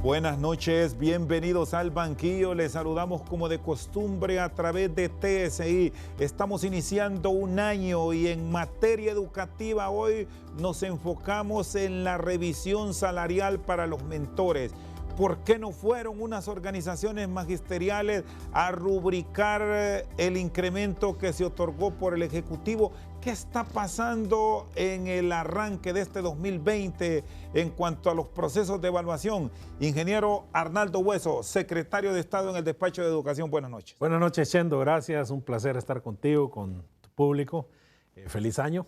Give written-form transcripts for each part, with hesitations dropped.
Buenas noches, bienvenidos al banquillo. Les saludamos como de costumbre a través de TSI. Estamos iniciando un año y en materia educativa hoy nos enfocamos en la revisión salarial para los mentores. ¿Por qué no fueron unas organizaciones magisteriales a rubricar el incremento que se otorgó por el Ejecutivo? ¿Qué está pasando en el arranque de este 2020 en cuanto a los procesos de evaluación? Ingeniero Arnaldo Hueso, secretario de Estado en el Despacho de Educación. Buenas noches. Buenas noches, Chendo. Gracias. Un placer estar contigo, con tu público. Feliz año.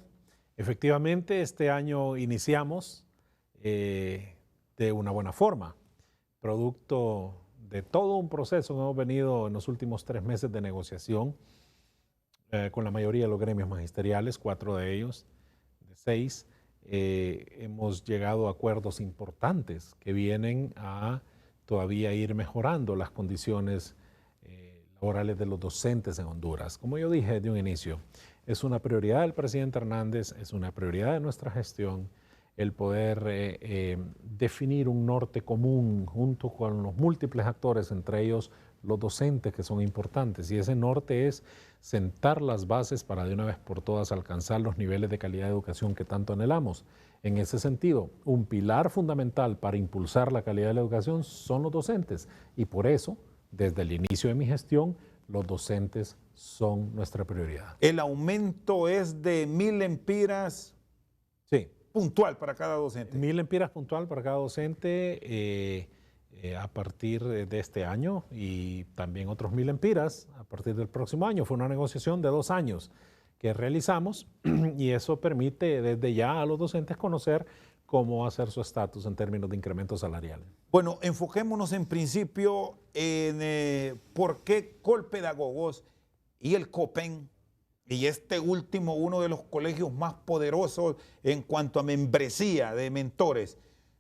Efectivamente, este año iniciamos de una buena forma, producto de todo un proceso que hemos venido en los últimos 3 meses de negociación con la mayoría de los gremios magisteriales, 4 de ellos, de 6. Hemos llegado a acuerdos importantes que vienen a todavía ir mejorando las condiciones laborales de los docentes en Honduras. Como yo dije desde un inicio, es una prioridad del presidente Hernández, es una prioridad de nuestra gestión el poder definir un norte común junto con los múltiples actores, entre ellos los docentes, que son importantes, y ese norte es sentar las bases para de una vez por todas alcanzar los niveles de calidad de educación que tanto anhelamos. En ese sentido, un pilar fundamental para impulsar la calidad de la educación son los docentes, y por eso, desde el inicio de mi gestión, los docentes son nuestra prioridad. El aumento es de 1,000 lempiras. Sí. Puntual para cada docente. 1,000 lempiras puntual para cada docente a partir de este año, y también otros 1,000 lempiras a partir del próximo año. Fue una negociación de 2 años que realizamos y eso permite desde ya a los docentes conocer cómo va a ser su estatus en términos de incremento salarial. Bueno, enfoquémonos en principio en por qué Colpedagogos y el COPEN, y este último, uno de los colegios más poderosos en cuanto a membresía de mentores,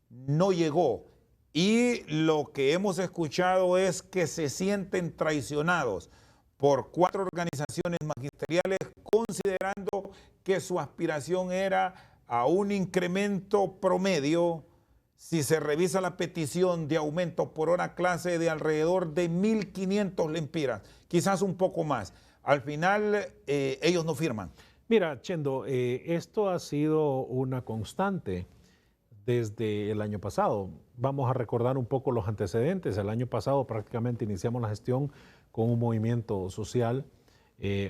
no llegó. Y lo que hemos escuchado es que se sienten traicionados por 4 organizaciones magisteriales, considerando que su aspiración era a un incremento promedio, si se revisa la petición de aumento por hora clase, de alrededor de 1,500 lempiras, quizás un poco más. Al final, ellos no firman. Mira, Chendo, esto ha sido una constante desde el año pasado. Vamos a recordar un poco los antecedentes. El año pasado prácticamente iniciamos la gestión con un movimiento social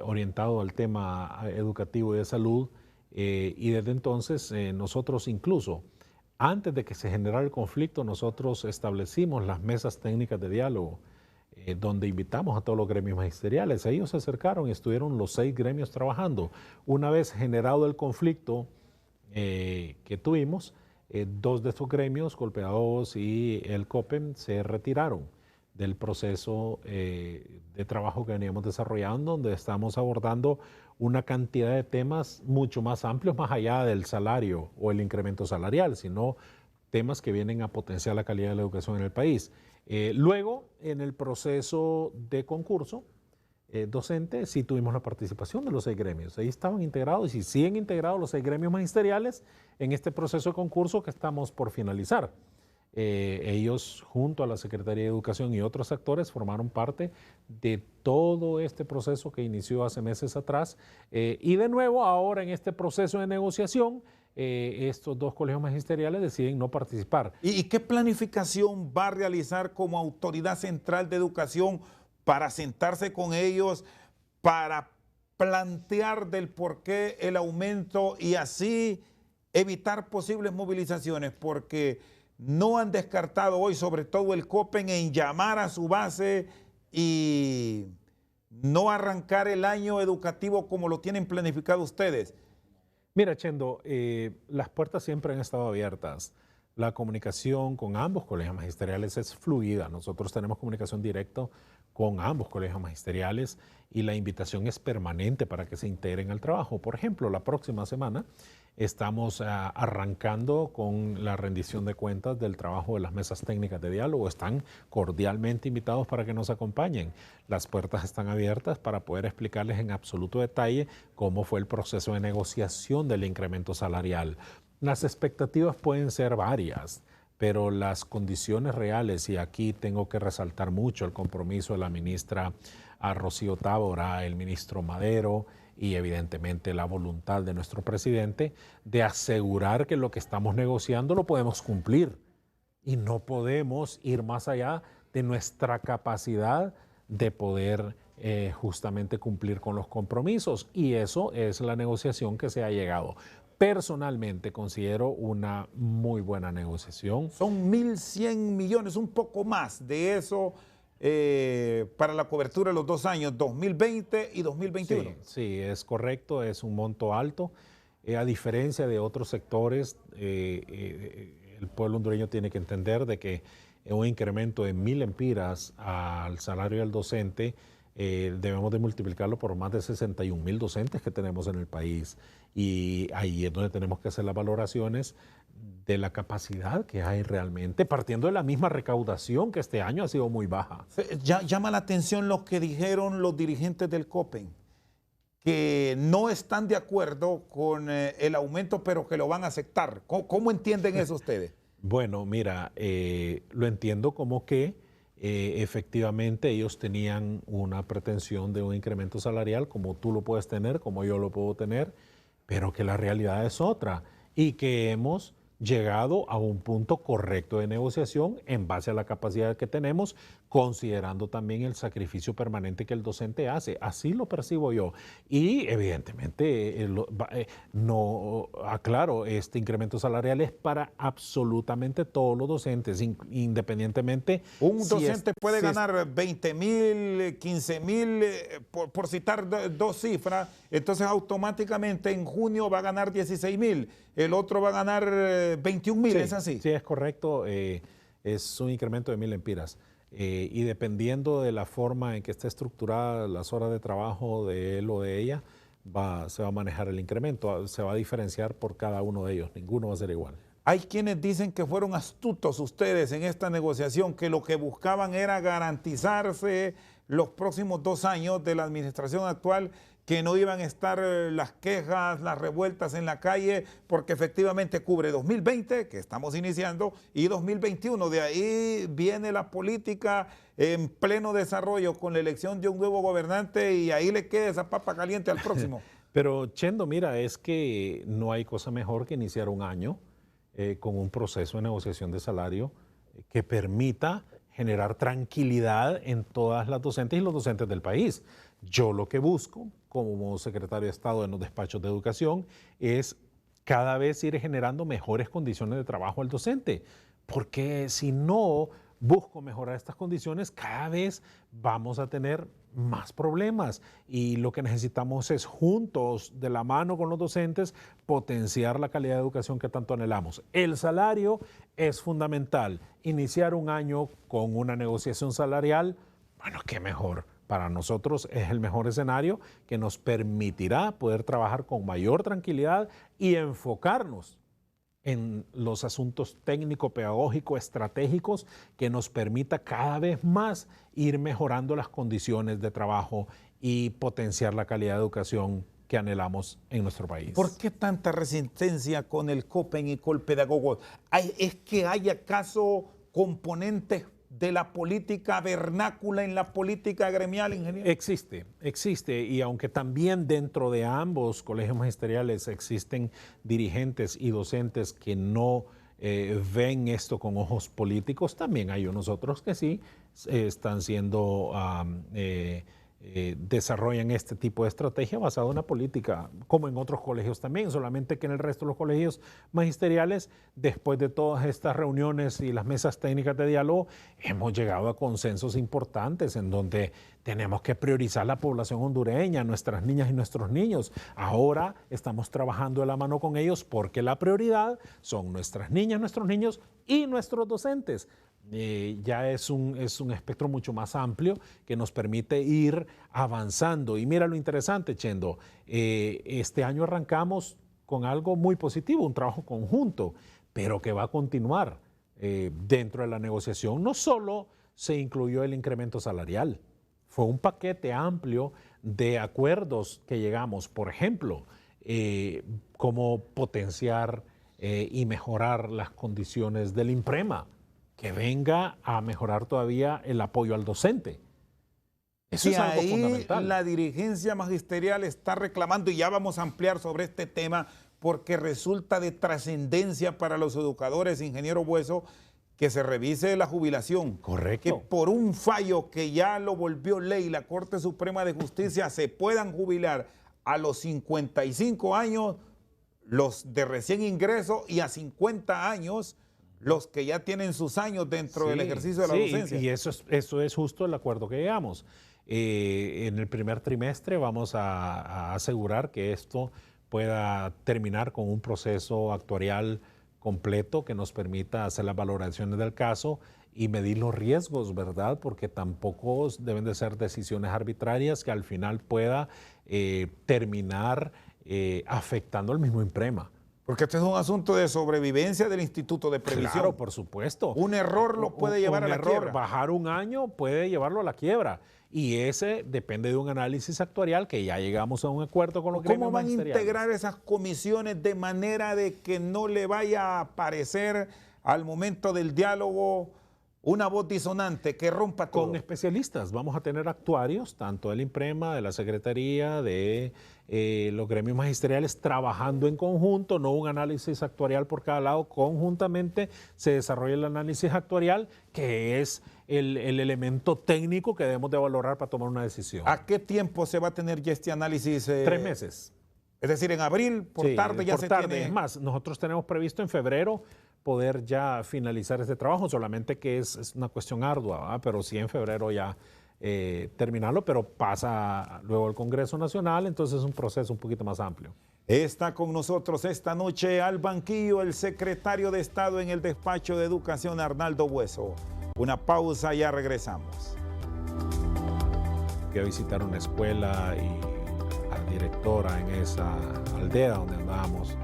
orientado al tema educativo y de salud, y desde entonces nosotros incluso, antes de que se generara el conflicto, nosotros establecimos las mesas técnicas de diálogo, donde invitamos a todos los gremios magisteriales. Ellos se acercaron y estuvieron los 6 gremios trabajando. Una vez generado el conflicto que tuvimos, 2 de estos gremios, Colpedagogos y el COPEN, se retiraron del proceso de trabajo que veníamos desarrollando, donde estamos abordando una cantidad de temas mucho más amplios, más allá del salario o el incremento salarial, sino temas que vienen a potenciar la calidad de la educación en el país. Luego, en el proceso de concurso docente, sí tuvimos la participación de los 6 gremios. Ahí estaban integrados y siguen integrados los 6 gremios magisteriales en este proceso de concurso que estamos por finalizar. Ellos, junto a la Secretaría de Educación y otros actores, formaron parte de todo este proceso que inició hace meses atrás. Y de nuevo, ahora en este proceso de negociación, estos 2 colegios magisteriales deciden no participar. ¿Y qué planificación va a realizar como Autoridad Central de Educación para sentarse con ellos, para plantear del por qué el aumento y así evitar posibles movilizaciones? Porque no han descartado hoy, sobre todo el COPEN, en llamar a su base y no arrancar el año educativo como lo tienen planificado ustedes. Mira, Chendo, las puertas siempre han estado abiertas. La comunicación con ambos colegios magisteriales es fluida. Nosotros tenemos comunicación directa con ambos colegios magisteriales y la invitación es permanente para que se integren al trabajo. Por ejemplo, la próxima semana estamos arrancando con la rendición de cuentas del trabajo de las mesas técnicas de diálogo. Están cordialmente invitados para que nos acompañen. Las puertas están abiertas para poder explicarles en absoluto detalle cómo fue el proceso de negociación del incremento salarial. Las expectativas pueden ser varias, pero las condiciones reales, y aquí tengo que resaltar mucho el compromiso de la ministra Rocío Tábora, el ministro Madero y evidentemente la voluntad de nuestro presidente de asegurar que lo que estamos negociando lo podemos cumplir y no podemos ir más allá de nuestra capacidad de poder justamente cumplir con los compromisos, y eso es la negociación que se ha llegado. Personalmente considero una muy buena negociación. Son 1.100 millones, un poco más de eso para la cobertura de los 2 años, 2020 y 2021. Sí, sí, es correcto, es un monto alto. A diferencia de otros sectores, el pueblo hondureño tiene que entender de que un incremento de 1.000 empiras al salario del docente debemos de multiplicarlo por más de 61.000 docentes que tenemos en el país, y ahí es donde tenemos que hacer las valoraciones de la capacidad que hay realmente, partiendo de la misma recaudación que este año ha sido muy baja. Llama la atención lo que dijeron los dirigentes del COPEN, que no están de acuerdo con el aumento, pero que lo van a aceptar. ¿Cómo entienden eso ustedes? Bueno, mira, lo entiendo como que efectivamente ellos tenían una pretensión de un incremento salarial como tú lo puedes tener, como yo lo puedo tener, pero que la realidad es otra y que hemos llegado a un punto correcto de negociación en base a la capacidad que tenemos, considerando también el sacrificio permanente que el docente hace. Así lo percibo yo. Y evidentemente, no, aclaro, este incremento salarial es para absolutamente todos los docentes, independientemente. Un docente puede ganar 20.000, 15.000, por citar dos cifras, entonces automáticamente en junio va a ganar 16.000, el otro va a ganar 21.000, ¿es así? Sí, es correcto, es un incremento de 1.000 empiras. Y dependiendo de la forma en que esté estructurada las horas de trabajo de él o de ella, se va a manejar el incremento, se va a diferenciar por cada uno de ellos, ninguno va a ser igual. Hay quienes dicen que fueron astutos ustedes en esta negociación, que lo que buscaban era garantizarse los próximos 2 años de la administración actual, que no iban a estar las quejas, las revueltas en la calle, porque efectivamente cubre 2020, que estamos iniciando, y 2021. De ahí viene la política en pleno desarrollo con la elección de un nuevo gobernante, y ahí le queda esa papa caliente al próximo. Pero Chendo, mira, es que no hay cosa mejor que iniciar un año con un proceso de negociación de salario que permita generar tranquilidad en todas las docentes y los docentes del país. Yo lo que busco como secretario de Estado en los despachos de educación es cada vez ir generando mejores condiciones de trabajo al docente, porque si no busco mejorar estas condiciones, cada vez vamos a tener más problemas, y lo que necesitamos es juntos, de la mano con los docentes, potenciar la calidad de educación que tanto anhelamos. El salario es fundamental. Iniciar un año con una negociación salarial, bueno, qué mejor. Para nosotros es el mejor escenario que nos permitirá poder trabajar con mayor tranquilidad y enfocarnos en los asuntos técnico-pedagógico estratégicos que nos permita cada vez más ir mejorando las condiciones de trabajo y potenciar la calidad de educación que anhelamos en nuestro país. ¿Por qué tanta resistencia con el COPEN y Colpedagogos? ¿Es que hay acaso componentes de la política vernácula en la política gremial, ingeniero? Existe, y aunque también dentro de ambos colegios magisteriales existen dirigentes y docentes que no ven esto con ojos políticos, también hay unos otros que sí están siendo desarrollan este tipo de estrategia basada en una política, como en otros colegios también, solamente que en el resto de los colegios magisteriales, después de todas estas reuniones y las mesas técnicas de diálogo, hemos llegado a consensos importantes en donde tenemos que priorizar la población hondureña, nuestras niñas y nuestros niños. Ahora estamos trabajando de la mano con ellos porque la prioridad son nuestras niñas, nuestros niños y nuestros docentes. Ya es un espectro mucho más amplio que nos permite ir avanzando. Y mira lo interesante, Chendo, este año arrancamos con algo muy positivo, un trabajo conjunto, pero que va a continuar dentro de la negociación. No solo se incluyó el incremento salarial, fue un paquete amplio de acuerdos que llegamos, por ejemplo, cómo potenciar y mejorar las condiciones del INPREMA, que venga a mejorar todavía el apoyo al docente. Eso es algo fundamental. La dirigencia magisterial está reclamando, y ya vamos a ampliar sobre este tema, porque resulta de trascendencia para los educadores, ingeniero Bueso, que se revise la jubilación. Correcto. Que por un fallo que ya lo volvió ley la Corte Suprema de Justicia se puedan jubilar a los 55 años los de recién ingreso y a 50 años los que ya tienen sus años dentro del ejercicio de la docencia. Y eso es justo el acuerdo que llegamos. En el primer trimestre vamos a asegurar que esto pueda terminar con un proceso actuarial completo que nos permita hacer las valoraciones del caso y medir los riesgos, ¿verdad? Porque tampoco deben de ser decisiones arbitrarias que al final pueda terminar afectando al mismo INPREMA. Porque este es un asunto de sobrevivencia del Instituto de Previsión. Claro, por supuesto. Un error lo puede llevar a la quiebra. Bajar un año puede llevarlo a la quiebra. Y ese depende de un análisis actuarial que ya llegamos a un acuerdo con los gremios magisteriales. ¿Cómo van a integrar esas comisiones de manera de que no le vaya a aparecer al momento del diálogo una voz disonante que rompa todo? Con especialistas. Vamos a tener actuarios, tanto del INPREMA, de la Secretaría, de los gremios magisteriales, trabajando en conjunto, no un análisis actuarial por cada lado. Conjuntamente se desarrolla el análisis actuarial, que es el elemento técnico que debemos de valorar para tomar una decisión. ¿A qué tiempo se va a tener ya este análisis? 3 meses. Es decir, en abril, por tarde ya se tiene. Es más, nosotros tenemos previsto en febrero poder ya finalizar este trabajo, solamente que es una cuestión ardua, ¿verdad? Pero sí en febrero ya terminarlo, pero pasa luego al Congreso Nacional, entonces es un proceso un poquito más amplio. Está con nosotros esta noche al banquillo el secretario de Estado en el despacho de Educación, Arnaldo Bueso. Una pausa, ya regresamos. Fui a visitar una escuela y la directora en esa aldea donde andábamos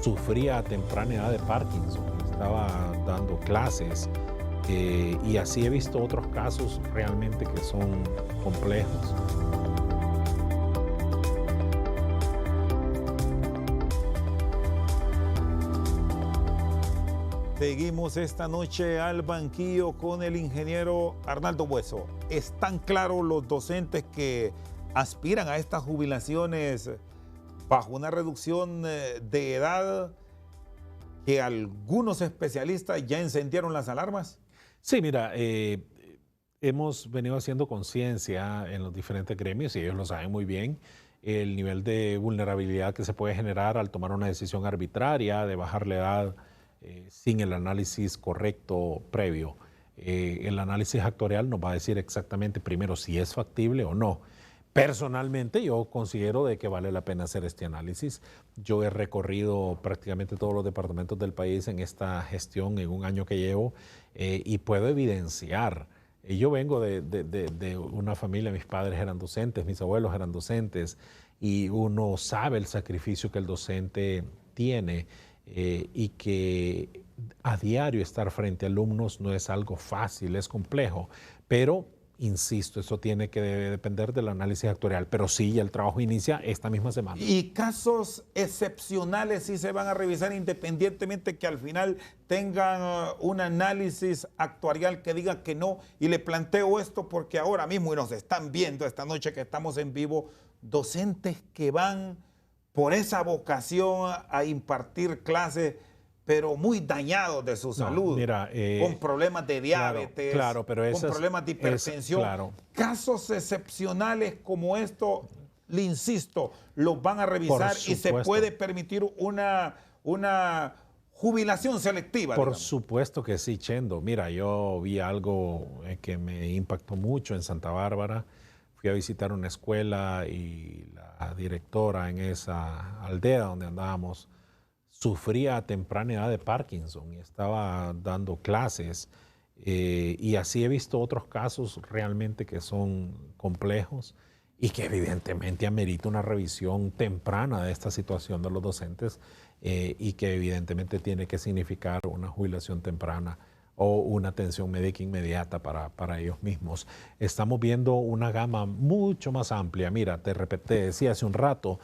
sufría a temprana edad de Parkinson, estaba dando clases y así he visto otros casos realmente que son complejos. Seguimos esta noche al banquillo con el ingeniero Arnaldo Bueso. ¿Están claros los docentes que aspiran a estas jubilaciones bajo una reducción de edad que algunos especialistas ya encendieron las alarmas? Sí, mira, hemos venido haciendo conciencia en los diferentes gremios y ellos lo saben muy bien, el nivel de vulnerabilidad que se puede generar al tomar una decisión arbitraria de bajar la edad sin el análisis correcto previo. El análisis actuarial nos va a decir exactamente primero si es factible o no. Personalmente yo considero de que vale la pena hacer este análisis. Yo he recorrido prácticamente todos los departamentos del país en esta gestión en un año que llevo y puedo evidenciar. Yo vengo de una familia, mis padres eran docentes, mis abuelos eran docentes y uno sabe el sacrificio que el docente tiene y que a diario estar frente a alumnos no es algo fácil, es complejo, pero insisto, eso tiene que depender del análisis actuarial, pero sí, ya el trabajo inicia esta misma semana. ¿Y casos excepcionales sí se van a revisar independientemente que al final tengan un análisis actuarial que diga que no? Y le planteo esto porque ahora mismo, y nos están viendo esta noche que estamos en vivo, docentes que van por esa vocación a impartir clases, pero muy dañados de su salud, mira, con problemas de diabetes, pero con problemas de hipertensión. Casos excepcionales como esto, le insisto, los van a revisar y se puede permitir una jubilación selectiva. Por digamos. Supuesto que sí, Chendo. Mira, yo vi algo que me impactó mucho en Santa Bárbara. Fui a visitar una escuela y la directora en esa aldea donde andábamos sufría a temprana edad de Parkinson y estaba dando clases y así he visto otros casos realmente que son complejos y que evidentemente amerita una revisión temprana de esta situación de los docentes y que evidentemente tiene que significar una jubilación temprana o una atención médica inmediata para ellos mismos. Estamos viendo una gama mucho más amplia. Mira, te decía hace un rato,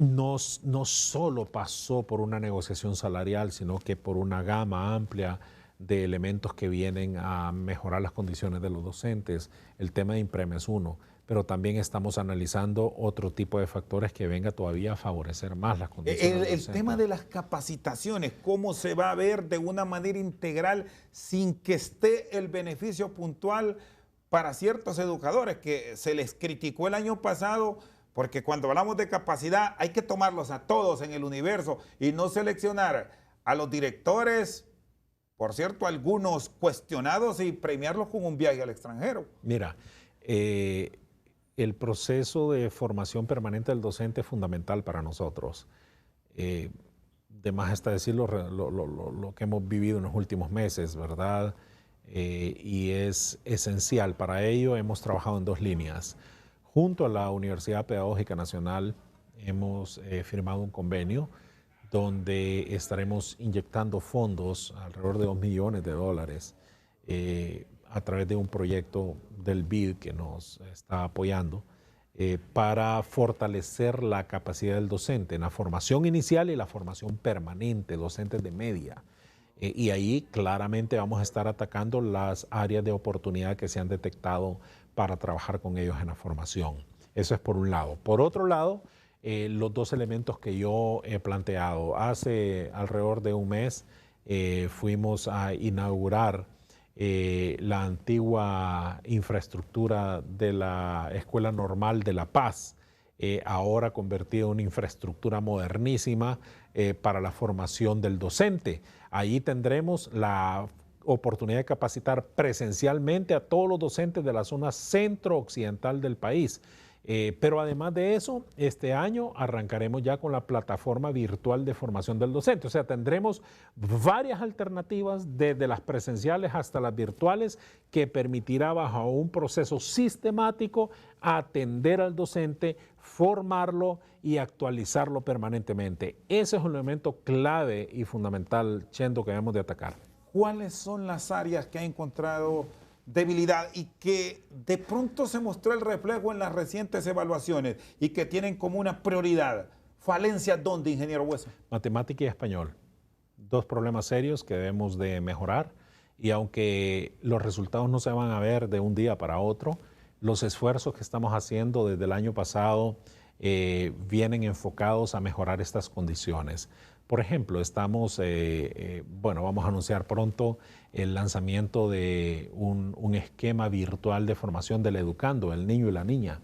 no solo pasó por una negociación salarial, sino que por una gama amplia de elementos que vienen a mejorar las condiciones de los docentes. El tema de IMPREM es uno, pero también estamos analizando otro tipo de factores que venga todavía a favorecer más las condiciones del El docente. tema de las capacitaciones, ¿cómo se va a ver de una manera integral sin que esté el beneficio puntual para ciertos educadores que se les criticó el año pasado? Porque cuando hablamos de capacidad hay que tomarlos a todos en el universo y no seleccionar a los directores, por cierto, algunos cuestionados, y premiarlos con un viaje al extranjero. Mira, el proceso de formación permanente del docente es fundamental para nosotros. De más está decir lo que hemos vivido en los últimos meses, ¿verdad? Y es esencial. Para ello hemos trabajado en dos líneas. Junto a la Universidad Pedagógica Nacional hemos firmado un convenio donde estaremos inyectando fondos, alrededor de $2 millones, a través de un proyecto del BID que nos está apoyando, para fortalecer la capacidad del docente en la formación inicial y la formación permanente, docentes de media. Y ahí claramente vamos a estar atacando las áreas de oportunidad que se han detectado para trabajar con ellos en la formación. Eso es por un lado. Por otro lado, los dos elementos que yo he planteado. Hace alrededor de un mes fuimos a inaugurar la antigua infraestructura de la Escuela Normal de La Paz, ahora convertida en una infraestructura modernísima para la formación del docente. Ahí tendremos la oportunidad de capacitar presencialmente a todos los docentes de la zona centro-occidental del país. Pero además de eso, este año arrancaremos ya con la plataforma virtual de formación del docente. O sea, tendremos varias alternativas, desde las presenciales hasta las virtuales, que permitirá bajo un proceso sistemático atender al docente, formarlo y actualizarlo permanentemente. Ese es un elemento clave y fundamental, Chendo, que debemos de atacar. ¿Cuáles son las áreas que ha encontrado debilidad y que de pronto se mostró el reflejo en las recientes evaluaciones y que tienen como una prioridad? ¿Falencias dónde, ingeniero Hueso? Matemática y español. Dos problemas serios que debemos de mejorar, y aunque los resultados no se van a ver de un día para otro, los esfuerzos que estamos haciendo desde el año pasado vienen enfocados a mejorar estas condiciones. Por ejemplo, vamos a anunciar pronto el lanzamiento de un esquema virtual de formación del educando, el niño y la niña.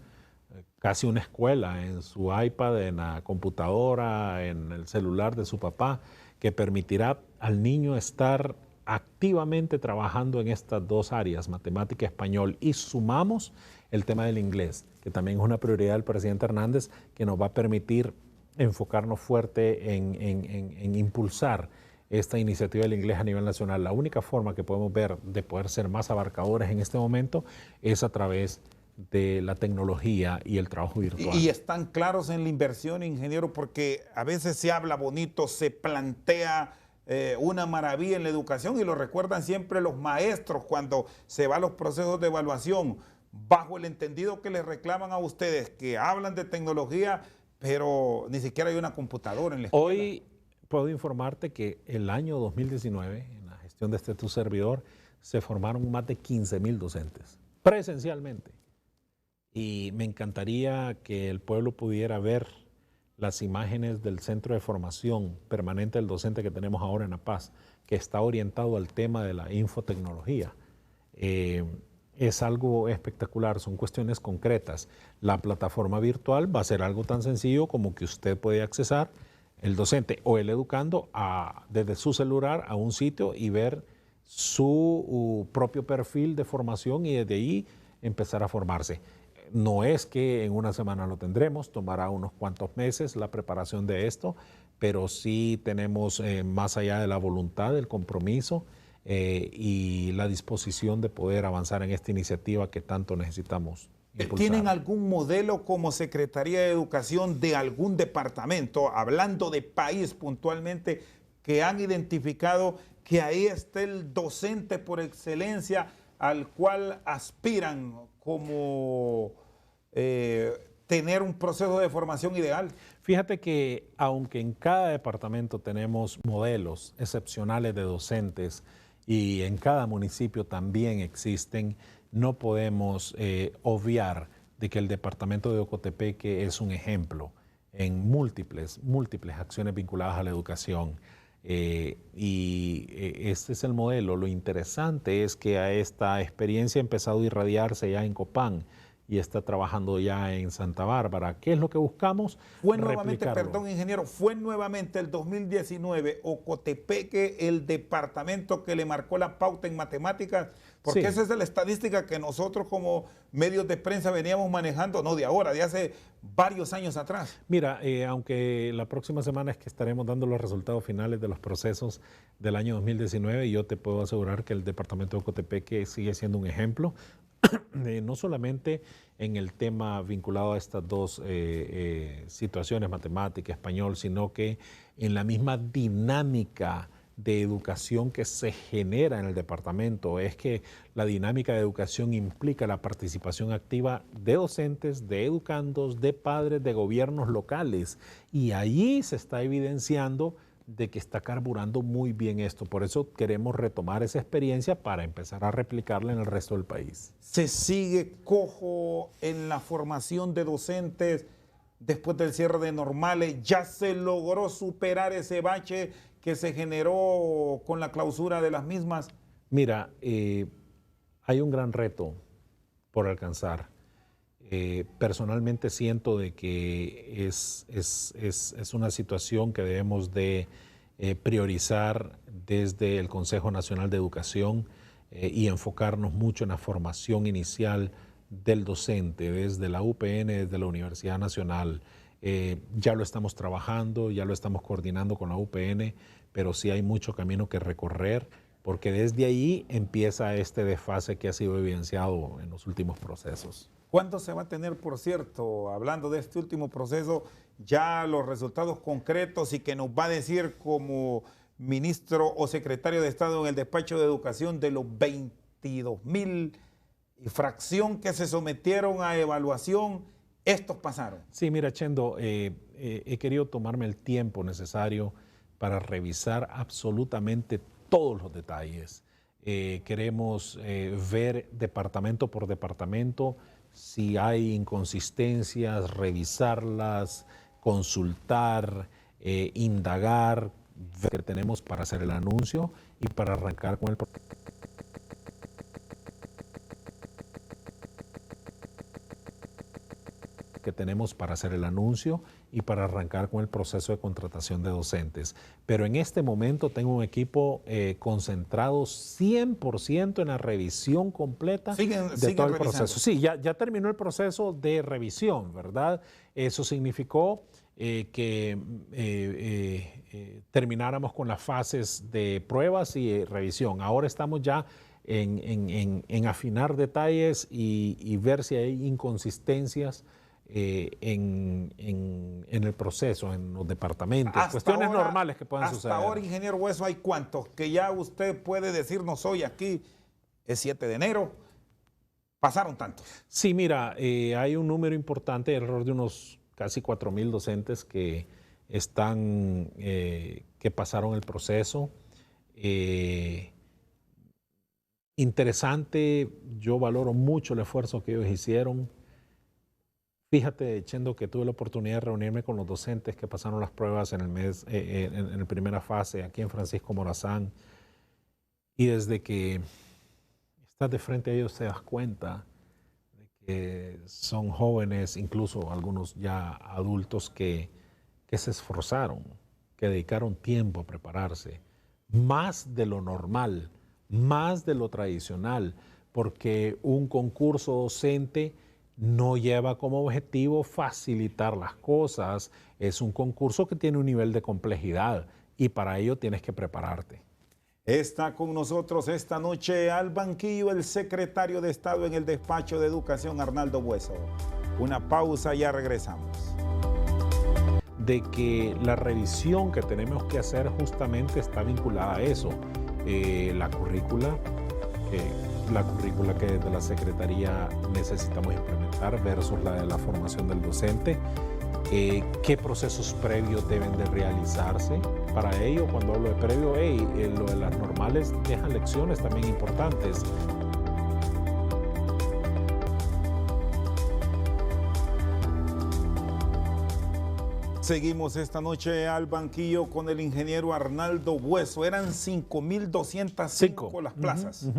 Casi una escuela en su iPad, en la computadora, en el celular de su papá, que permitirá al niño estar activamente trabajando en estas dos áreas, matemática y español, y sumamos el tema del inglés, que también es una prioridad del presidente Hernández, que nos va a permitir enfocarnos fuerte en impulsar esta iniciativa del inglés a nivel nacional. La única forma que podemos ver de poder ser más abarcadores en este momento es a través de la tecnología y el trabajo virtual. Y están claros en la inversión, ingeniero, porque a veces se habla bonito, se plantea una maravilla en la educación, y lo recuerdan siempre los maestros cuando se van los procesos de evaluación, bajo el entendido que les reclaman a ustedes que hablan de tecnología, pero ni siquiera hay una computadora en la escuela. Hoy puedo informarte que el año 2019, en la gestión de tu servidor, se formaron más de 15,000 docentes, presencialmente. Y me encantaría que el pueblo pudiera ver las imágenes del centro de formación permanente del docente que tenemos ahora en La Paz, que está orientado al tema de la infotecnología. Es algo espectacular, son cuestiones concretas. La plataforma virtual va a ser algo tan sencillo como que usted puede accesar, el docente o el educando, desde su celular a un sitio y ver su propio perfil de formación, y desde ahí empezar a formarse. No es que en una semana lo tendremos, tomará unos cuantos meses la preparación de esto, pero sí tenemos, más allá de la voluntad, el compromiso y la disposición de poder avanzar en esta iniciativa que tanto necesitamos impulsar. ¿Tienen algún modelo como Secretaría de Educación de algún departamento, hablando de país puntualmente, que han identificado que ahí está el docente por excelencia al cual aspiran como tener un proceso de formación ideal? Fíjate que aunque en cada departamento tenemos modelos excepcionales de docentes y en cada municipio también existen, no podemos obviar de que el departamento de Ocotepeque es un ejemplo en múltiples acciones vinculadas a la educación. Este es el modelo. Lo interesante es que a esta experiencia ha empezado a irradiarse ya en Copán y está trabajando ya en Santa Bárbara. ¿Qué es lo que buscamos? Fue nuevamente, perdón, ingeniero, fue nuevamente el 2019 Ocotepeque el departamento que le marcó la pauta en matemáticas, porque esa es la estadística que nosotros como medios de prensa veníamos manejando, no de ahora, de hace varios años atrás. Mira, aunque la próxima semana es que estaremos dando los resultados finales de los procesos del año 2019, yo te puedo asegurar que el departamento de Ocotepeque sigue siendo un ejemplo. No solamente en el tema vinculado a estas dos situaciones, matemática, español, sino que en la misma dinámica de educación que se genera en el departamento. Es que la dinámica de educación implica la participación activa de docentes, de educandos, de padres, de gobiernos locales. Y allí se está evidenciando de que está carburando muy bien esto. Por eso queremos retomar esa experiencia para empezar a replicarla en el resto del país. ¿Se sigue cojo en la formación de docentes después del cierre de normales? ¿Ya se logró superar ese bache que se generó con la clausura de las mismas? Mira, hay un gran reto por alcanzar. Personalmente siento de que es una situación que debemos de priorizar desde el Consejo Nacional de Educación y enfocarnos mucho en la formación inicial del docente, desde la UPN, desde la Universidad Nacional. Ya lo estamos trabajando, ya lo estamos coordinando con la UPN, pero sí hay mucho camino que recorrer, porque desde ahí empieza este desfase que ha sido evidenciado en los últimos procesos. ¿Cuándo se va a tener, por cierto, hablando de este último proceso, ya los resultados concretos y que nos va a decir como ministro o secretario de Estado en el despacho de Educación de los 22,000 y fracción que se sometieron a evaluación, estos pasaron? Sí, mira, Chendo, he querido tomarme el tiempo necesario para revisar absolutamente todos los detalles. Queremos ver departamento por departamento si hay inconsistencias, revisarlas, consultar, indagar, ver qué tenemos para hacer el anuncio y para arrancar con el que tenemos para hacer el anuncio y para arrancar con el proceso de contratación de docentes. Pero en este momento tengo un equipo concentrado 100% en la revisión completa de todo el proceso. Sí, ya terminó el proceso de revisión, ¿verdad? Eso significó que termináramos con las fases de pruebas y revisión. Ahora estamos ya en afinar detalles y ver si hay inconsistencias en el proceso, en los departamentos, hasta cuestiones ahora, normales que puedan suceder. Hasta ahora, ingeniero Hueso, ¿hay cuántos? Que ya usted puede decirnos hoy aquí, es 7 de enero, pasaron tantos. Sí, mira, hay un número importante, alrededor de unos casi 4,000 docentes que están, que pasaron el proceso. Interesante, yo valoro mucho el esfuerzo que ellos hicieron. Fíjate, Chendo, que tuve la oportunidad de reunirme con los docentes que pasaron las pruebas en la primera fase aquí en Francisco Morazán, y desde que estás de frente a ellos te das cuenta de que son jóvenes, incluso algunos ya adultos que se esforzaron, que dedicaron tiempo a prepararse, más de lo normal, más de lo tradicional, porque un concurso docente no lleva como objetivo facilitar las cosas. Es un concurso que tiene un nivel de complejidad y para ello tienes que prepararte. Está con nosotros esta noche al banquillo el secretario de Estado en el despacho de Educación, Arnaldo Hueso. Una pausa, ya regresamos. De que la revisión que tenemos que hacer justamente está vinculada a eso. La currícula que desde la Secretaría necesitamos implementar versus la de la formación del docente. qué procesos previos deben de realizarse para ello. Cuando hablo de previo, lo de las normales dejan lecciones también importantes. Seguimos esta noche al banquillo con el ingeniero Arnaldo Bueso. Eran 5.205 las plazas.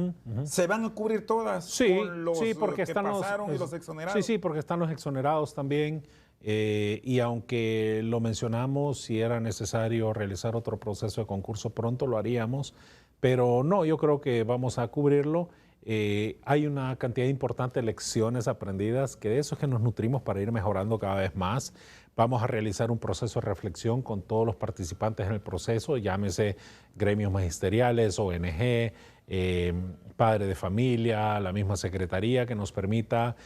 ¿Se van a cubrir todas con los porque que están pasaron y los exonerados? Sí, porque están los exonerados también. Y aunque lo mencionamos, si era necesario realizar otro proceso de concurso pronto, lo haríamos. Pero no, yo creo que vamos a cubrirlo. Hay una cantidad importante de lecciones aprendidas, que de eso es que nos nutrimos para ir mejorando cada vez más. Vamos a realizar un proceso de reflexión con todos los participantes en el proceso, llámese gremios magisteriales, ONG, padre de familia, la misma secretaría, que nos permita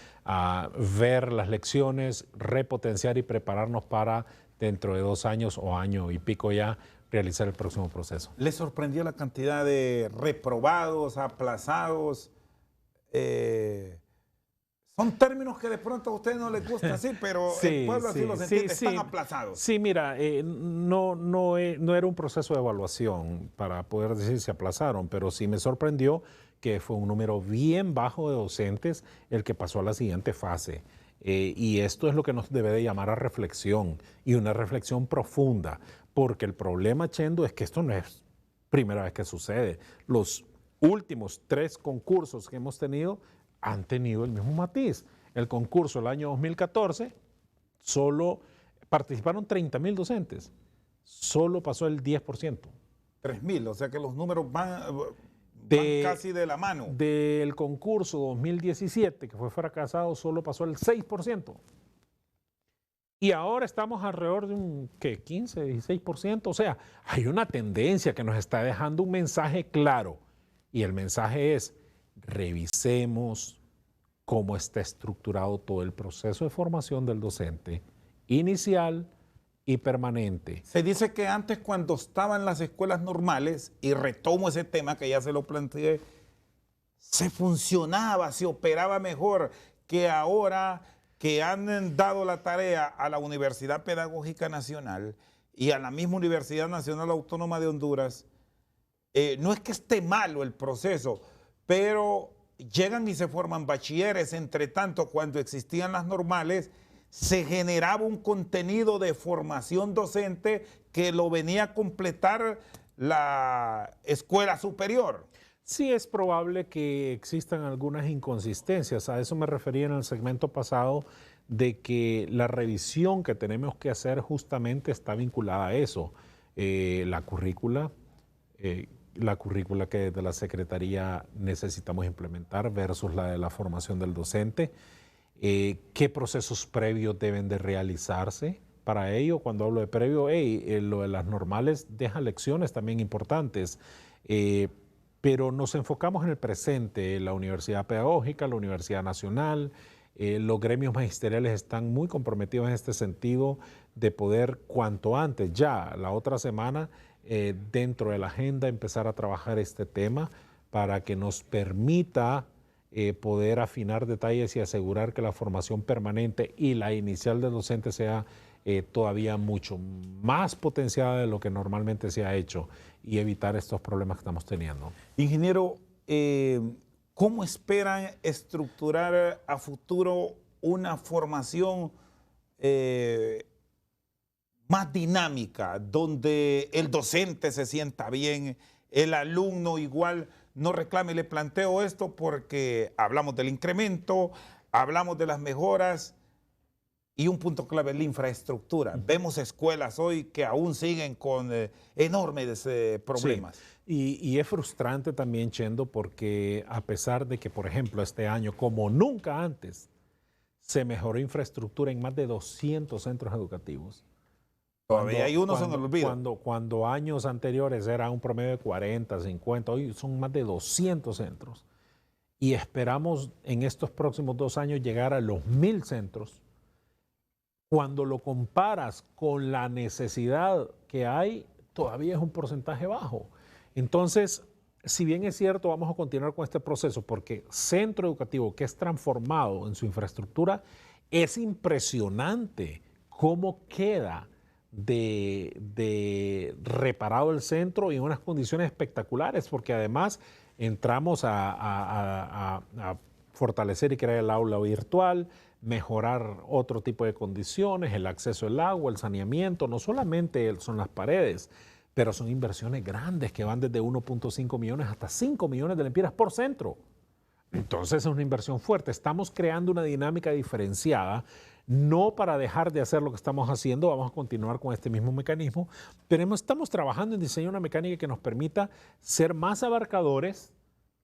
ver las lecciones, repotenciar y prepararnos para dentro de 2 años o año y pico ya realizar el próximo proceso. ¿Le sorprendió la cantidad de reprobados, aplazados? Son términos que de pronto a ustedes no les gusta, sí, pero el pueblo así los entiende, están aplazados. Sí, mira, no era un proceso de evaluación para poder decir si aplazaron, pero sí me sorprendió que fue un número bien bajo de docentes el que pasó a la siguiente fase. Y esto es lo que nos debe de llamar a reflexión, y una reflexión profunda, porque el problema, Chendo, es que esto no es primera vez que sucede. Los últimos 3 concursos que hemos tenido han tenido el mismo matiz. El concurso del año 2014, solo participaron 30.000 docentes, solo pasó el 10%. 3.000, o sea que los números van casi de la mano. Del concurso 2017, que fue fracasado, solo pasó el 6%. Y ahora estamos alrededor de un 15, 16%. O sea, hay una tendencia que nos está dejando un mensaje claro. Y el mensaje es: revisemos cómo está estructurado todo el proceso de formación del docente, inicial y permanente. Se dice que antes, cuando estaban las escuelas normales, y retomo ese tema que ya se lo planteé, se funcionaba, se operaba mejor que ahora que han dado la tarea a la Universidad Pedagógica Nacional y a la misma Universidad Nacional Autónoma de Honduras. No es que esté malo el proceso, pero llegan y se forman bachilleres. Entre tanto, cuando existían las normales, se generaba un contenido de formación docente que lo venía a completar la escuela superior. Sí, es probable que existan algunas inconsistencias. A eso me refería en el segmento pasado, de que la revisión que tenemos que hacer justamente está vinculada a eso. La currícula que desde la Secretaría necesitamos implementar versus la de la formación del docente. ¿Qué procesos previos deben de realizarse para ello? Cuando hablo de previo, lo de las normales deja lecciones también importantes, pero nos enfocamos en el presente. La Universidad Pedagógica, la Universidad Nacional, los gremios magisteriales están muy comprometidos en este sentido de poder cuanto antes, ya la otra semana, dentro de la agenda, empezar a trabajar este tema para que nos permita poder afinar detalles y asegurar que la formación permanente y la inicial del docente sea todavía mucho más potenciada de lo que normalmente se ha hecho, y evitar estos problemas que estamos teniendo. Ingeniero, ¿cómo esperan estructurar a futuro una formación más dinámica, donde el docente se sienta bien, el alumno igual no reclame? Le planteo esto porque hablamos del incremento, hablamos de las mejoras, y un punto clave es la infraestructura. Vemos escuelas hoy que aún siguen con enormes problemas. Sí. Y es frustrante también, Chendo, porque a pesar de que, por ejemplo, este año, como nunca antes, se mejoró infraestructura en más de 200 centros educativos. Todavía hay unos en el olvido. Cuando años anteriores era un promedio de 40, 50, hoy son más de 200 centros. Y esperamos en estos próximos 2 años llegar a los 1.000 centros. Cuando lo comparas con la necesidad que hay, todavía es un porcentaje bajo. Entonces, si bien es cierto, vamos a continuar con este proceso, porque centro educativo que es transformado en su infraestructura, es impresionante cómo queda de reparado el centro y en unas condiciones espectaculares, porque además entramos a fortalecer y crear el aula virtual, mejorar otro tipo de condiciones, el acceso al agua, el saneamiento, no solamente son las paredes, pero son inversiones grandes que van desde 1.5 millones hasta 5 millones de lempiras por centro. Entonces es una inversión fuerte. Estamos creando una dinámica diferenciada, no para dejar de hacer lo que estamos haciendo, vamos a continuar con este mismo mecanismo, pero estamos trabajando en diseñar una mecánica que nos permita ser más abarcadores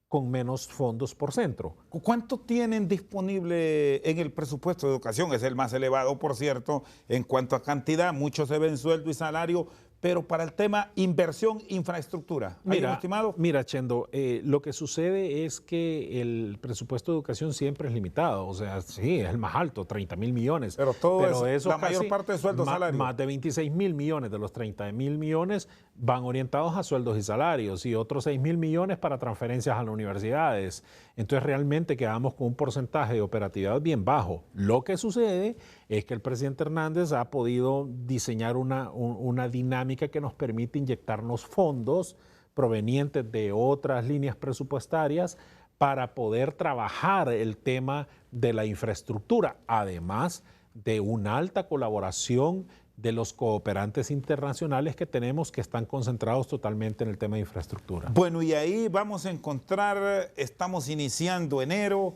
con menos fondos por centro. ¿Cuánto tienen disponible en el presupuesto de educación? Es el más elevado, por cierto, en cuanto a cantidad. Muchos se ven sueldo y salario, pero para el tema inversión, infraestructura. ¿Hay un estimado? Mira, Chendo, lo que sucede es que el presupuesto de educación siempre es limitado. O sea, sí, es el más alto, 30.000 millones. Pero eso la mayor parte de sueldos y salarios. Más de 26.000 millones de los 30.000 millones van orientados a sueldos y salarios y otros 6.000 millones para transferencias a las universidades. Entonces realmente quedamos con un porcentaje de operatividad bien bajo. Lo que sucede es que el presidente Hernández ha podido diseñar una dinámica que nos permite inyectarnos fondos provenientes de otras líneas presupuestarias para poder trabajar el tema de la infraestructura, además de una alta colaboración de los cooperantes internacionales que tenemos que están concentrados totalmente en el tema de infraestructura. Bueno, y ahí vamos a encontrar, estamos iniciando enero,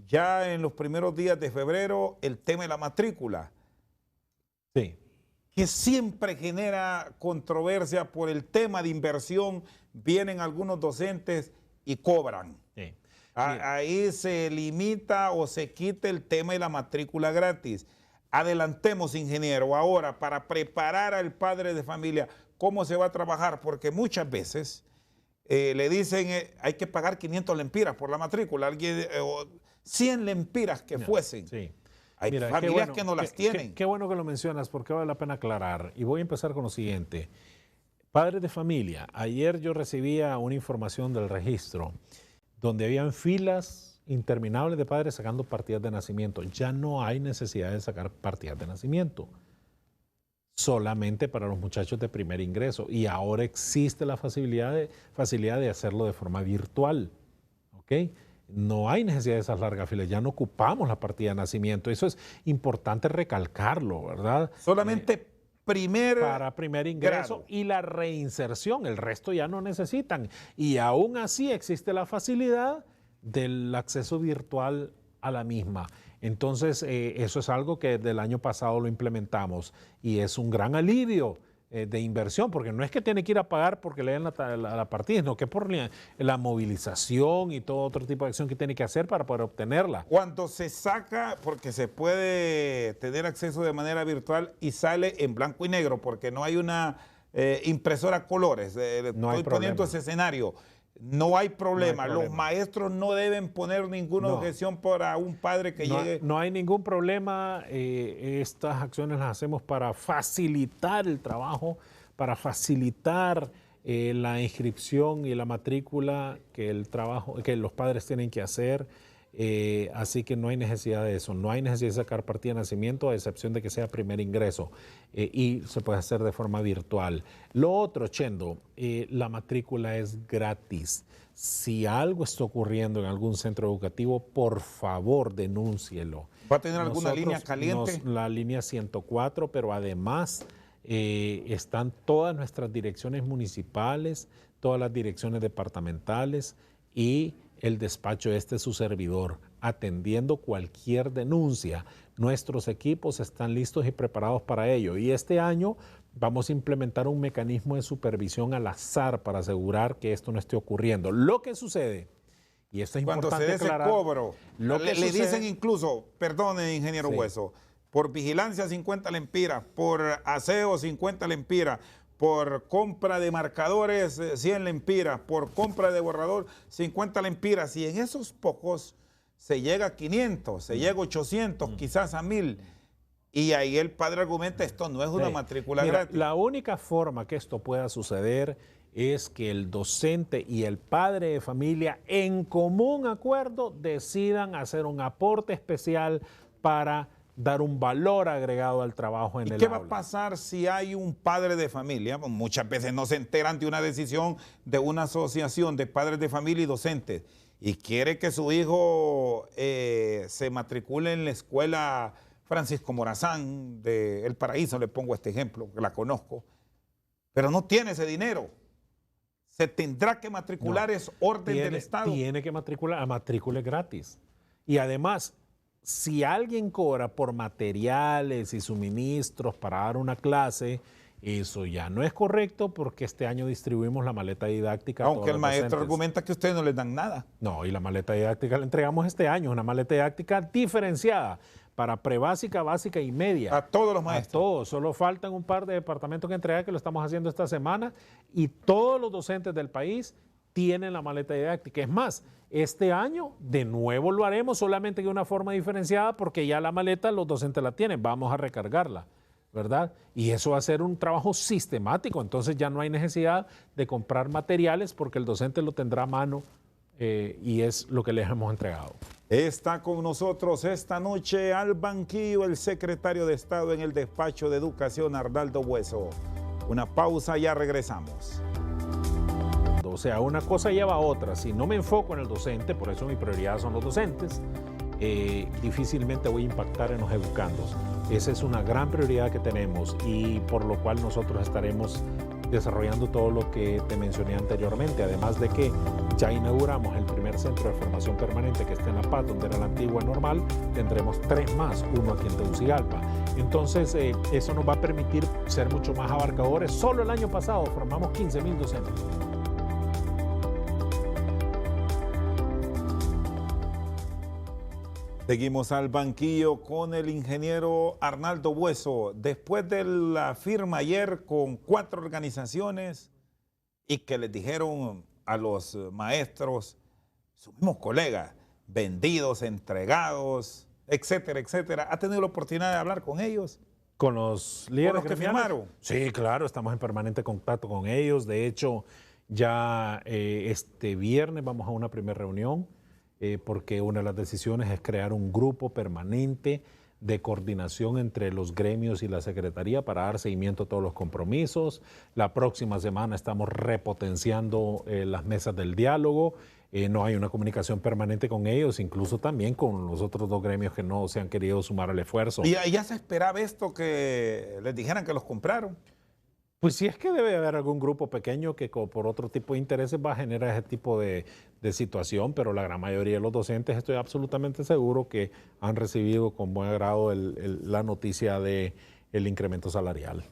ya en los primeros días de febrero, el tema de la matrícula. Sí. Que siempre genera controversia por el tema de inversión. Vienen algunos docentes y cobran. Sí. Ahí se limita o se quita el tema de la matrícula gratis. Adelantemos, ingeniero, ahora para preparar al padre de familia, ¿cómo se va a trabajar? Porque muchas veces le dicen hay que pagar 500 lempiras por la matrícula, 100 lempiras que fuesen. Sí. Hay familias que no las tienen. Qué bueno que lo mencionas porque vale la pena aclarar. Y voy a empezar con lo siguiente. Padres de familia, ayer yo recibía una información del registro donde habían filas interminables de padres sacando partidas de nacimiento. Ya no hay necesidad de sacar partidas de nacimiento, solamente para los muchachos de primer ingreso. Y ahora existe la facilidad de hacerlo de forma virtual. ¿Ok? No hay necesidad de esas largas filas, ya no ocupamos la partida de nacimiento. Eso es importante recalcarlo, ¿verdad? Solamente para primer ingreso grado. Y la reinserción, el resto ya no necesitan. Y aún así existe la facilidad del acceso virtual a la misma. Entonces, eso es algo que del año pasado lo implementamos y es un gran alivio de inversión, porque no es que tiene que ir a pagar porque le den la partida, sino que por la movilización y todo otro tipo de acción que tiene que hacer para poder obtenerla. Cuando se saca, porque se puede tener acceso de manera virtual y sale en blanco y negro, porque no hay una impresora colores, No hay estoy poniendo ese escenario. No hay problema. Los maestros no deben poner ninguna objeción para un padre que llegue. No hay ningún problema. Estas acciones las hacemos para facilitar el trabajo, para facilitar la inscripción y la matrícula que los padres tienen que hacer. Así que no hay necesidad de eso. No hay necesidad de sacar partida de nacimiento, a excepción de que sea primer ingreso. Y se puede hacer de forma virtual. Lo otro, Chendo, la matrícula es gratis. Si algo está ocurriendo en algún centro educativo, por favor, denúncielo. ¿Va a tener alguna línea caliente? La línea 104, pero además están todas nuestras direcciones municipales, todas las direcciones departamentales y el despacho su servidor, atendiendo cualquier denuncia. Nuestros equipos están listos y preparados para ello. Y este año vamos a implementar un mecanismo de supervisión al azar para asegurar que esto no esté ocurriendo. Lo que sucede, y esto es cuando importante aclarar, cuando se dé ese cobro, le dicen incluso, perdone, ingeniero Hueso, por vigilancia 50 lempiras, por aseo 50 lempiras, por compra de marcadores 100 lempiras, por compra de borrador 50 lempiras, y en esos pocos se llega a 500, se llega a 800, quizás a 1000, y ahí el padre argumenta, esto no es una matrícula gratis. La única forma que esto pueda suceder es que el docente y el padre de familia en común acuerdo decidan hacer un aporte especial para dar un valor agregado al trabajo en ¿Y el qué aula. va a pasar si hay un padre de familia? Pues muchas veces no se enteran de una decisión de una asociación de padres de familia y docentes y quiere que su hijo se matricule en la escuela Francisco Morazán de El Paraíso, le pongo este ejemplo, que la conozco, pero no tiene ese dinero. Se tendrá que matricular, No. es orden del Estado. Tiene que matricular, a matrícula es gratis. Y además, si alguien cobra por materiales y suministros para dar una clase, eso ya no es correcto porque este año distribuimos la maleta didáctica a Aunque todos el los maestro docentes. argumenta que ustedes no les dan nada. No, y la maleta didáctica la entregamos este año, una maleta didáctica diferenciada para prebásica, básica y media. A todos los A maestros. todos, solo faltan un par de departamentos que entregar que lo estamos haciendo esta semana y todos los docentes del país tienen la maleta didáctica. Es más, este año de nuevo lo haremos solamente de una forma diferenciada porque ya la maleta los docentes la tienen, vamos a recargarla, ¿verdad? Y eso va a ser un trabajo sistemático, entonces ya no hay necesidad de comprar materiales porque el docente lo tendrá a mano y es lo que les hemos entregado. Está con nosotros esta noche al banquillo el secretario de Estado en el despacho de Educación, Arnaldo Bueso. Una pausa, ya regresamos. O sea, una cosa lleva a otra. Si no me enfoco en el docente, por eso mi prioridad son los docentes, difícilmente voy a impactar en los educandos. Esa es una gran prioridad que tenemos y por lo cual nosotros estaremos desarrollando todo lo que te mencioné anteriormente, además de que ya inauguramos el primer centro de formación permanente que está en La Paz, donde era la antigua normal, tendremos 3 más, uno aquí en Tegucigalpa. Entonces, eso nos va a permitir ser mucho más abarcadores. Solo el año pasado formamos 15,000 docentes. Seguimos al banquillo con el ingeniero Arnaldo Bueso. Después de la firma ayer con 4 organizaciones y que les dijeron a los maestros, sus mismos colegas, vendidos, entregados, etcétera, etcétera. ¿Ha tenido la oportunidad de hablar con ellos? ¿Con los líderes ¿Con los que gremiales? firmaron? Sí, claro, estamos en permanente contacto con ellos. De hecho, ya este viernes vamos a una primera reunión porque una de las decisiones es crear un grupo permanente de coordinación entre los gremios y la Secretaría para dar seguimiento a todos los compromisos. La próxima semana estamos repotenciando las mesas del diálogo. No hay una comunicación permanente con ellos, incluso también con los otros 2 gremios que no se han querido sumar al esfuerzo. ¿Y ya se esperaba esto que les dijeran que los compraron? Pues sí, es que debe haber algún grupo pequeño que por otro tipo de intereses va a generar ese tipo de situación, pero la gran mayoría de los docentes estoy absolutamente seguro que han recibido con buen agrado la noticia del incremento salarial.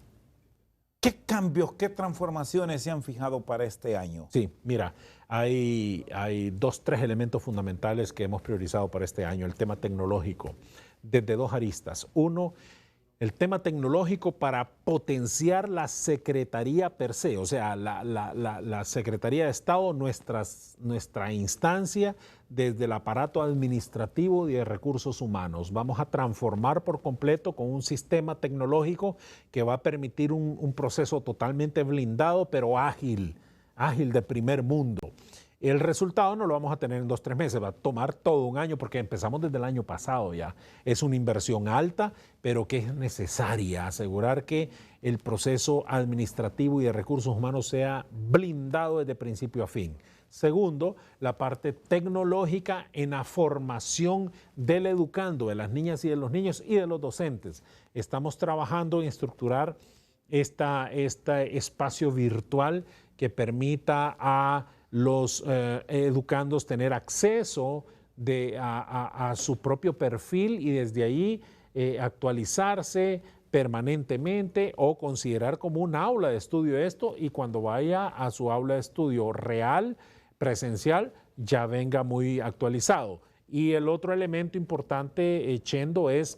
¿Qué cambios, qué transformaciones se han fijado para este año? Sí, mira, hay 2, 3 elementos fundamentales que hemos priorizado para este año. El tema tecnológico, desde 2 aristas. Uno, el tema tecnológico para potenciar la Secretaría per se, o sea, la Secretaría de Estado, nuestra instancia desde el aparato administrativo y de recursos humanos. Vamos a transformar por completo con un sistema tecnológico que va a permitir un proceso totalmente blindado, pero ágil de primer mundo. El resultado no lo vamos a tener en 2, 3 meses, va a tomar todo un año porque empezamos desde el año pasado ya. Es una inversión alta, pero que es necesaria asegurar que el proceso administrativo y de recursos humanos sea blindado desde principio a fin. Segundo, la parte tecnológica en la formación del educando, de las niñas y de los niños y de los docentes. Estamos trabajando en estructurar este espacio virtual que permita a los educandos tener acceso a su propio perfil y desde ahí actualizarse permanentemente o considerar como un aula de estudio esto y cuando vaya a su aula de estudio real, presencial, ya venga muy actualizado. Y el otro elemento importante, Chendo, es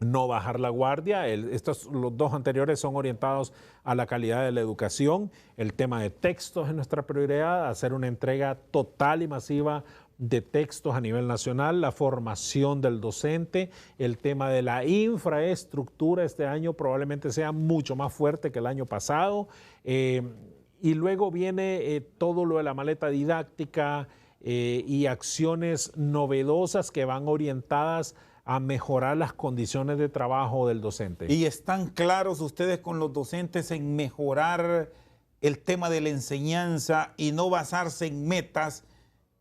no bajar la guardia. Los 2 anteriores son orientados a la calidad de la educación. El tema de textos es nuestra prioridad, hacer una entrega total y masiva de textos a nivel nacional, la formación del docente, el tema de la infraestructura este año probablemente sea mucho más fuerte que el año pasado. Y luego viene todo lo de la maleta didáctica y acciones novedosas que van orientadas a mejorar las condiciones de trabajo del docente. ¿Y están claros ustedes con los docentes en mejorar el tema de la enseñanza y no basarse en metas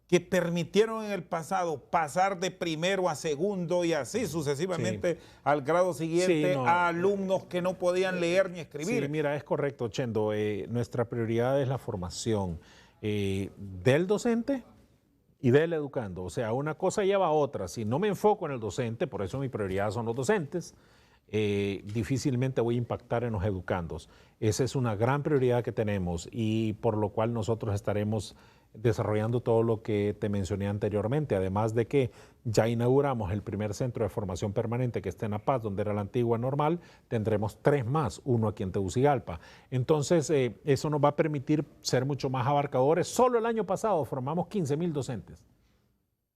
que permitieron en el pasado pasar de primero a segundo y así sucesivamente al grado siguiente a alumnos que no podían leer ni escribir? Sí, mira, es correcto, Chendo. Nuestra prioridad es la formación del docente y del educando. O sea, una cosa lleva a otra. Si no me enfoco en el docente, por eso mi prioridad son los docentes, difícilmente voy a impactar en los educandos. Esa es una gran prioridad que tenemos y por lo cual nosotros estaremos desarrollando todo lo que te mencioné anteriormente, además de que ya inauguramos el primer centro de formación permanente que está en La Paz, donde era la antigua normal, tendremos 3 más, uno aquí en Tegucigalpa. Entonces, eso nos va a permitir ser mucho más abarcadores. Solo el año pasado formamos 15,000 docentes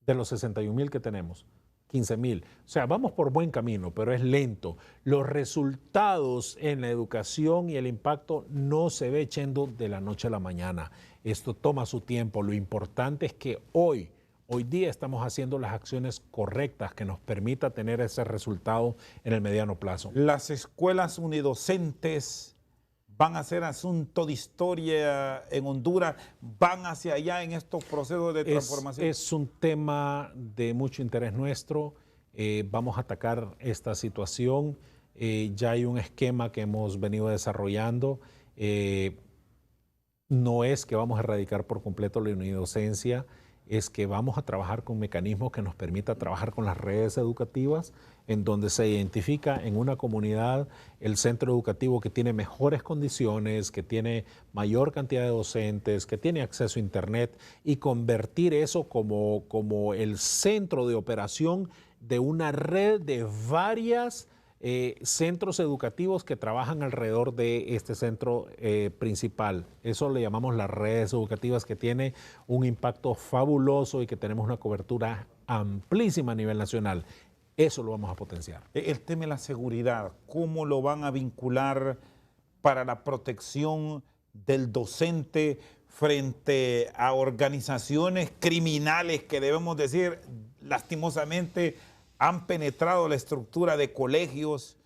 de los 61,000 que tenemos. 15,000. O sea, vamos por buen camino, pero es lento. Los resultados en la educación y el impacto no se ve echando de la noche a la mañana. Esto toma su tiempo. Lo importante es que hoy día estamos haciendo las acciones correctas que nos permita tener ese resultado en el mediano plazo. Las escuelas unidocentes van a ser asunto de historia en Honduras, van hacia allá en estos procesos de transformación. Es un tema de mucho interés nuestro. Vamos a atacar esta situación. Ya hay un esquema que hemos venido desarrollando. No es que vamos a erradicar por completo la unidocencia, es que vamos a trabajar con mecanismos que nos permita trabajar con las redes educativas, en donde se identifica en una comunidad el centro educativo que tiene mejores condiciones, que tiene mayor cantidad de docentes, que tiene acceso a internet, y convertir eso como el centro de operación de una red de varias centros educativos que trabajan alrededor de este centro principal. Eso le llamamos las redes educativas, que tiene un impacto fabuloso y que tenemos una cobertura amplísima a nivel nacional. Eso lo vamos a potenciar. El tema de la seguridad, ¿cómo lo van a vincular para la protección del docente frente a organizaciones criminales que, debemos decir, lastimosamente han penetrado la estructura de colegios,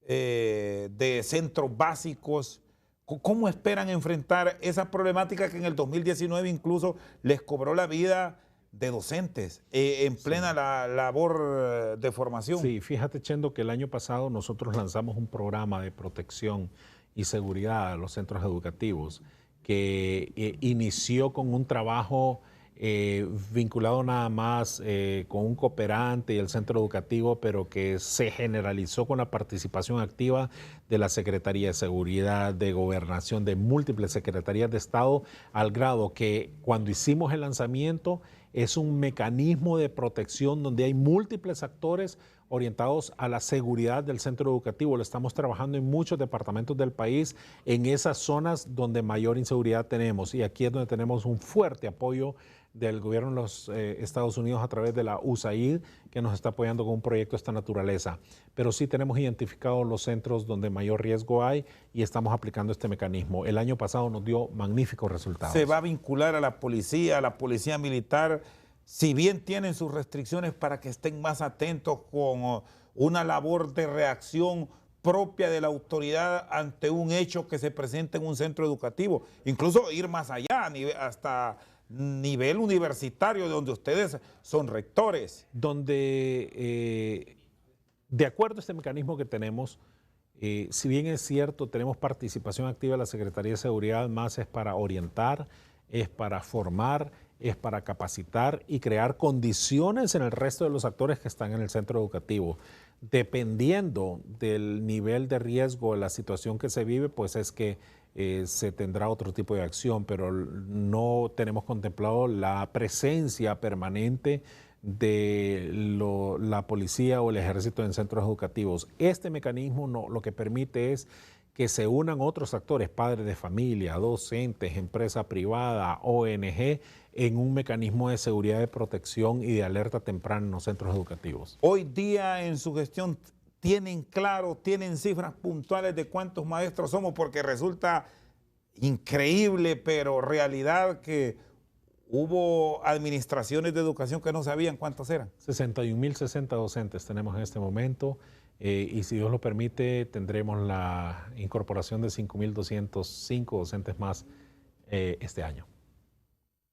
de centros básicos? ¿Cómo esperan enfrentar esa problemática que en el 2019 incluso les cobró la vida de docentes en plena labor de formación? Sí, fíjate, Chendo, que el año pasado nosotros lanzamos un programa de protección y seguridad a los centros educativos que inició con un trabajo vinculado nada más con un cooperante y el centro educativo, pero que se generalizó con la participación activa de la Secretaría de Seguridad, de Gobernación, de múltiples secretarías de Estado, al grado que cuando hicimos el lanzamiento es un mecanismo de protección donde hay múltiples actores orientados a la seguridad del centro educativo. Lo estamos trabajando en muchos departamentos del país, en esas zonas donde mayor inseguridad tenemos, y aquí es donde tenemos un fuerte apoyo del gobierno de los Estados Unidos a través de la USAID, que nos está apoyando con un proyecto de esta naturaleza. Pero sí tenemos identificados los centros donde mayor riesgo hay y estamos aplicando este mecanismo. El año pasado nos dio magníficos resultados. ¿Se va a vincular a la policía militar, si bien tienen sus restricciones, para que estén más atentos con una labor de reacción propia de la autoridad ante un hecho que se presenta en un centro educativo? Incluso ir más allá, hasta nivel universitario, donde ustedes son rectores. Donde, de acuerdo a este mecanismo que tenemos, si bien es cierto, tenemos participación activa de la Secretaría de Seguridad, más es para orientar, es para formar, es para capacitar y crear condiciones en el resto de los actores que están en el centro educativo. Dependiendo del nivel de riesgo, de la situación que se vive, pues es que se tendrá otro tipo de acción, pero no tenemos contemplado la presencia permanente de la policía o el ejército en centros educativos. Este mecanismo lo que permite es que se unan otros actores, padres de familia, docentes, empresa privada, ONG, en un mecanismo de seguridad, de protección y de alerta temprana en los centros educativos. Hoy día en su gestión tienen claro, tienen cifras puntuales de cuántos maestros somos, porque resulta increíble, pero realidad, que hubo administraciones de educación que no sabían cuántos eran. 61.060 docentes tenemos en este momento y si Dios lo permite tendremos la incorporación de 5.205 docentes más este año.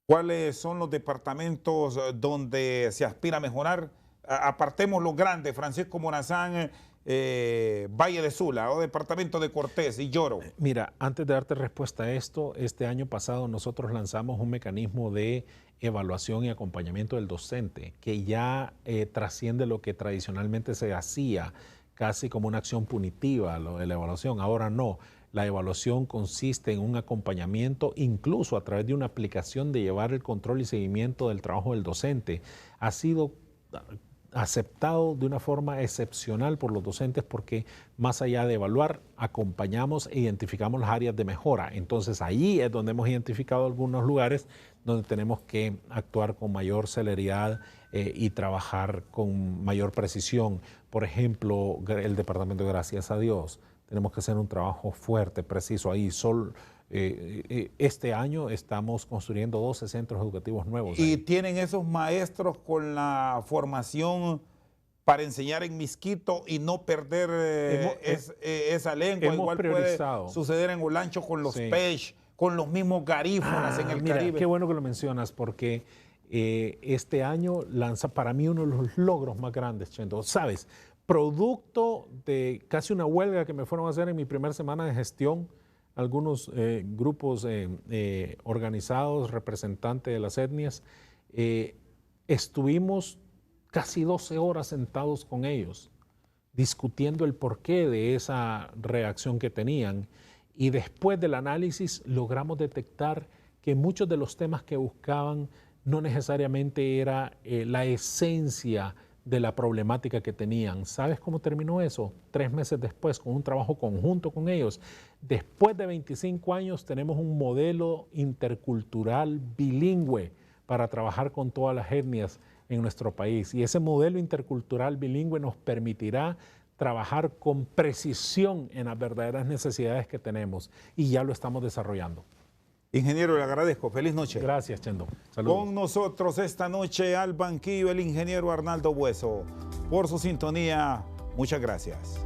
¿Cuáles son los departamentos donde se aspira a mejorar? Apartemos los grandes, Francisco Morazán, Valle de Sula, o departamento de Cortés y Lloro. Mira, antes de darte respuesta a esto, este año pasado nosotros lanzamos un mecanismo de evaluación y acompañamiento del docente que ya trasciende lo que tradicionalmente se hacía, casi como una acción punitiva, lo de la evaluación. Ahora no, la evaluación consiste en un acompañamiento, incluso a través de una aplicación de llevar el control y seguimiento del trabajo del docente. Ha sido aceptado de una forma excepcional por los docentes porque más allá de evaluar, acompañamos e identificamos las áreas de mejora. Entonces ahí es donde hemos identificado algunos lugares donde tenemos que actuar con mayor celeridad y trabajar con mayor precisión. Por ejemplo, el departamento, gracias a Dios, tenemos que hacer un trabajo fuerte, preciso ahí. Este año estamos construyendo 12 centros educativos nuevos. ¿Y tienen esos maestros con la formación para enseñar en Misquito y no perder esa lengua? Igual priorizado. Puede suceder en Olancho con los pech, con los mismos garífunas en el Caribe. Qué bueno que lo mencionas porque este año lanza para mí uno de los logros más grandes, Chendo. ¿Sabes? Producto de casi una huelga que me fueron a hacer en mi primera semana de gestión, algunos grupos organizados, representantes de las etnias, estuvimos casi 12 horas sentados con ellos, discutiendo el porqué de esa reacción que tenían. Y después del análisis logramos detectar que muchos de los temas que buscaban no necesariamente era la esencia de la problemática que tenían. ¿Sabes cómo terminó eso? 3 meses después, con un trabajo conjunto con ellos. Después de 25 años tenemos un modelo intercultural bilingüe para trabajar con todas las etnias en nuestro país. Y ese modelo intercultural bilingüe nos permitirá trabajar con precisión en las verdaderas necesidades que tenemos. Y ya lo estamos desarrollando. Ingeniero, le agradezco. Feliz noche. Gracias, Chendo. Saludos. Con nosotros esta noche al banquillo el ingeniero Arnaldo Bueso. Por su sintonía, muchas gracias.